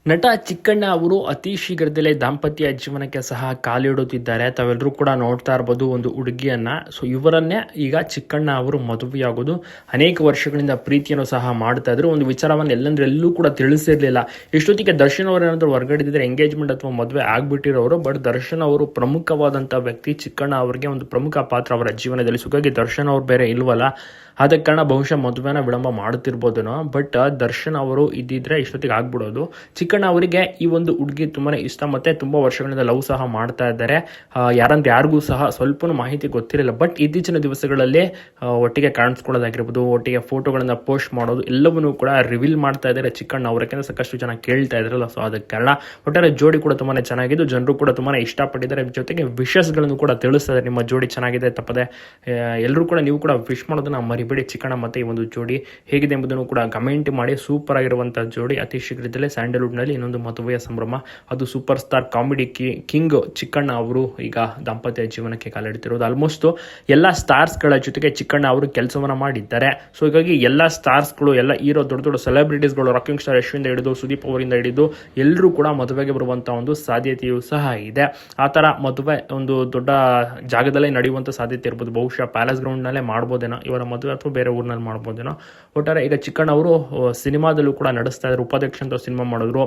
ನಟ ಚಿಕ್ಕಣ್ಣ ಅವರು ಅತಿ ಶೀಘ್ರದಲ್ಲೇ ದಾಂಪತ್ಯ ಜೀವನಕ್ಕೆ ಸಹ ಕಾಲಿಡುತ್ತಿದ್ದಾರೆ. ತಾವೆಲ್ಲರೂ ಕೂಡ ನೋಡ್ತಾ ಇರ್ಬೋದು ಒಂದು ಹುಡುಗಿಯನ್ನ. ಸೊ ಇವರನ್ನೇ ಈಗ ಚಿಕ್ಕಣ್ಣ ಅವರು ಮದುವೆಯಾಗೋದು, ಅನೇಕ ವರ್ಷಗಳಿಂದ ಪ್ರೀತಿಯನ್ನು ಸಹ ಮಾಡ್ತಾ ಇದ್ರು. ಒಂದು ವಿಚಾರವನ್ನು ಎಲ್ಲೂ ಕೂಡ ತಿಳಿಸಿರ್ಲಿಲ್ಲ. ಇಷ್ಟೊತ್ತಿಗೆ ದರ್ಶನ್ ಅವರು ಏನಾದರೂ ಹೊರಗಡೆ ಇದ್ರೆ ಎಂಗೇಜ್ಮೆಂಟ್ ಅಥವಾ ಮದುವೆ ಆಗ್ಬಿಟ್ಟಿರೋರು. ಬಟ್ ದರ್ಶನ್ ಅವರು ಪ್ರಮುಖವಾದಂಥ ವ್ಯಕ್ತಿ. ಚಿಕ್ಕಣ್ಣ ಅವರಿಗೆ ಒಂದು ಪ್ರಮುಖ ಪಾತ್ರ ಅವರ ಜೀವನದಲ್ಲಿ. ಸುಖಾಗಿ ದರ್ಶನ್ ಅವರು ಬೇರೆ ಇಲ್ವಲ್ಲ, ಆದ ಕಾರಣ ಬಹುಶಃ ಮದುವೆನ ವಿಳಂಬ ಮಾಡುತ್ತಿರ್ಬೋದೇನೋ. ಬಟ್ ದರ್ಶನ್ ಅವರು ಇದ್ದಿದ್ರೆ ಇಷ್ಟೊತ್ತಿಗೆ ಆಗ್ಬಿಡೋದು. ಚಿಕ್ಕಣ್ಣ ಅವರಿಗೆ ಈ ಒಂದು ಹುಡುಗಿ ತುಂಬಾನೇ ಇಷ್ಟ, ಮತ್ತೆ ತುಂಬಾ ವರ್ಷಗಳಿಂದ ಲವ್ ಸಹ ಮಾಡ್ತಾ ಇದ್ದಾರೆ. ಯಾರಂತ ಯಾರಿಗೂ ಸಹ ಸ್ವಲ್ಪ ಮಾಹಿತಿ ಗೊತ್ತಿರಲಿಲ್ಲ. ಬಟ್ ಇತ್ತೀಚಿನ ದಿವಸಗಳಲ್ಲಿ ಒಟ್ಟಿಗೆ ಕಾಣಿಸ್ಕೊಳ್ಳೋದಾಗಿರ್ಬೋದು, ಒಟ್ಟಿಗೆ ಫೋಟೋಗಳನ್ನ ಪೋಸ್ಟ್ ಮಾಡೋದು ಎಲ್ಲವನ್ನೂ ಕೂಡ ರಿವೀಲ್ ಮಾಡ್ತಾ ಇದ್ದಾರೆ ಚಿಕ್ಕಣ್ಣ ಅವರಕ್ಕೆ. ಸಾಕಷ್ಟು ಜನ ಕೇಳ್ತಾ ಇದ್ರಲ್ಲ, ಸೊ ಅದಕ್ಕೆ ಕಾರಣ ಒಟ್ಟಾರೆ ಜೋಡಿ ಕೂಡ ತುಂಬಾನೇ ಚೆನ್ನಾಗಿದ್ದು, ಜನರು ಕೂಡ ತುಂಬಾನೇ ಇಷ್ಟಪಟ್ಟಿದ್ದಾರೆ. ಜೊತೆಗೆ ವಿಶಸ್ಗಳನ್ನು ಕೂಡ ತಿಳಿಸ್ತಾ ಇದ್ದಾರೆ, ನಿಮ್ಮ ಜೋಡಿ ಚೆನ್ನಾಗಿದೆ ತಪ್ಪದೆ ಎಲ್ಲರೂ ಕೂಡ ನೀವು ಕೂಡ ವಿಶ್ ಮಾಡೋದನ್ನ ಮರಿಬೇಡಿ. ಚಿಕ್ಕಣ್ಣ ಮತ್ತೆ ಈ ಒಂದು ಜೋಡಿ ಹೇಗಿದೆ ಎಂಬುದನ್ನು ಕೂಡ ಕಮೆಂಟ್ ಮಾಡಿ. ಸೂಪರ್ ಆಗಿರುವಂತಹ ಜೋಡಿ. ಅತಿ ಶೀಘ್ರದಲ್ಲೇ ಸ್ಯಾಂಡಲ್ವುಡ್ ನಲ್ಲಿ ಇನ್ನೊಂದು ಮದುವೆಯ ಸಂಭ್ರಮ, ಅದು super star comedy king Chikkanna ಅವರು ಈಗ ದಾಂಪತ್ಯ ಜೀವನಕ್ಕೆ ಕಾಲಿಡ್ತಿರೋದು. ಆಲ್ಮೋಸ್ಟ್ ಎಲ್ಲ ಸ್ಟಾರ್ಸ್ಗಳ ಜೊತೆಗೆ ಚಿಕ್ಕಣ್ಣ ಅವರು ಕೆಲಸವನ್ನ ಮಾಡಿದ್ದಾರೆ. ಸೊ ಹೀಗಾಗಿ ಎಲ್ಲ ಸ್ಟಾರ್ಸ್ಗಳು, ಎಲ್ಲ ಹೀರೋ, ದೊಡ್ಡ ದೊಡ್ಡ ಸೆಲೆಬ್ರಿಟೀಸ್ಗಳು, ರಾಕಿಂಗ್ ಸ್ಟಾರ್ ಯಶ್ವಿಂದ ಹಿಡಿದು ಸುದೀಪ್ ಅವರಿಂದ ಹಿಡಿದು ಎಲ್ಲರೂ ಕೂಡ ಮದುವೆಗೆ ಬರುವಂತಹ ಒಂದು ಸಾಧ್ಯತೆಯೂ ಸಹ ಇದೆ. ಆ ತರ ಮದುವೆ ಒಂದು ದೊಡ್ಡ ಜಾಗದಲ್ಲೇ ನಡೆಯುವಂತ ಸಾಧ್ಯತೆ ಇರ್ಬೋದು. ಬಹುಶಃ ಪ್ಯಾಲೇಸ್ ಗ್ರೌಂಡ್ ನಲ್ಲೇ ಮಾಡ್ಬೋದೇನೋ ಇವರ ಮದುವೆ, ಅಥವಾ ಬೇರೆ ಊರಿನಲ್ಲಿ ಮಾಡ್ಬೋದೇನೋ. ಒಟ್ಟಾರೆ ಈಗ ಚಿಕ್ಕಣ್ಣ ಅವರು ಸಿನಿಮಾದಲ್ಲೂ ಕೂಡ ನಡೆಸ್ತಾ ಇದ್ದಾರೆ. ಉಪಾಧ್ಯಕ್ಷ ಅಂತ ಸಿನಿಮಾ ಮಾಡಿದ್ರು.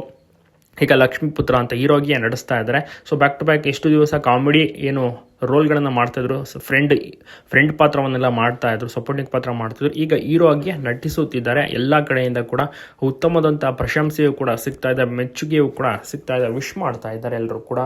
ಈಗ ಲಕ್ಷ್ಮೀಪುತ್ರ ಅಂತ ಹೀರೋಗಿಯೇ ನಡೆಸ್ತಾ ಇದ್ದಾರೆ. ಸೊ ಬ್ಯಾಕ್ ಟು ಬ್ಯಾಕ್ ಎಷ್ಟು ದಿವಸ ಕಾಮಿಡಿ ಏನು ರೋಲ್ಗಳನ್ನು ಮಾಡ್ತಾಯಿದ್ರು, ಫ್ರೆಂಡ್ ಪಾತ್ರವನ್ನೆಲ್ಲ ಮಾಡ್ತಾ ಇದ್ರು, ಸಪೋರ್ಟಿಂಗ್ ಪಾತ್ರ ಮಾಡ್ತಿದ್ರು. ಈಗ ಹೀರೋ ಆಗಿ ನಟಿಸುತ್ತಿದ್ದಾರೆ. ಎಲ್ಲ ಕಡೆಯಿಂದ ಕೂಡ ಉತ್ತಮದಂಥ ಪ್ರಶಂಸೆಯೂ ಕೂಡ ಸಿಗ್ತಾ ಇದೆ, ಮೆಚ್ಚುಗೆಯೂ ಕೂಡ ಸಿಗ್ತಾ ಇದೆ. ವಿಶ್ ಮಾಡ್ತಾ ಇದ್ದಾರೆ ಎಲ್ಲರೂ ಕೂಡ.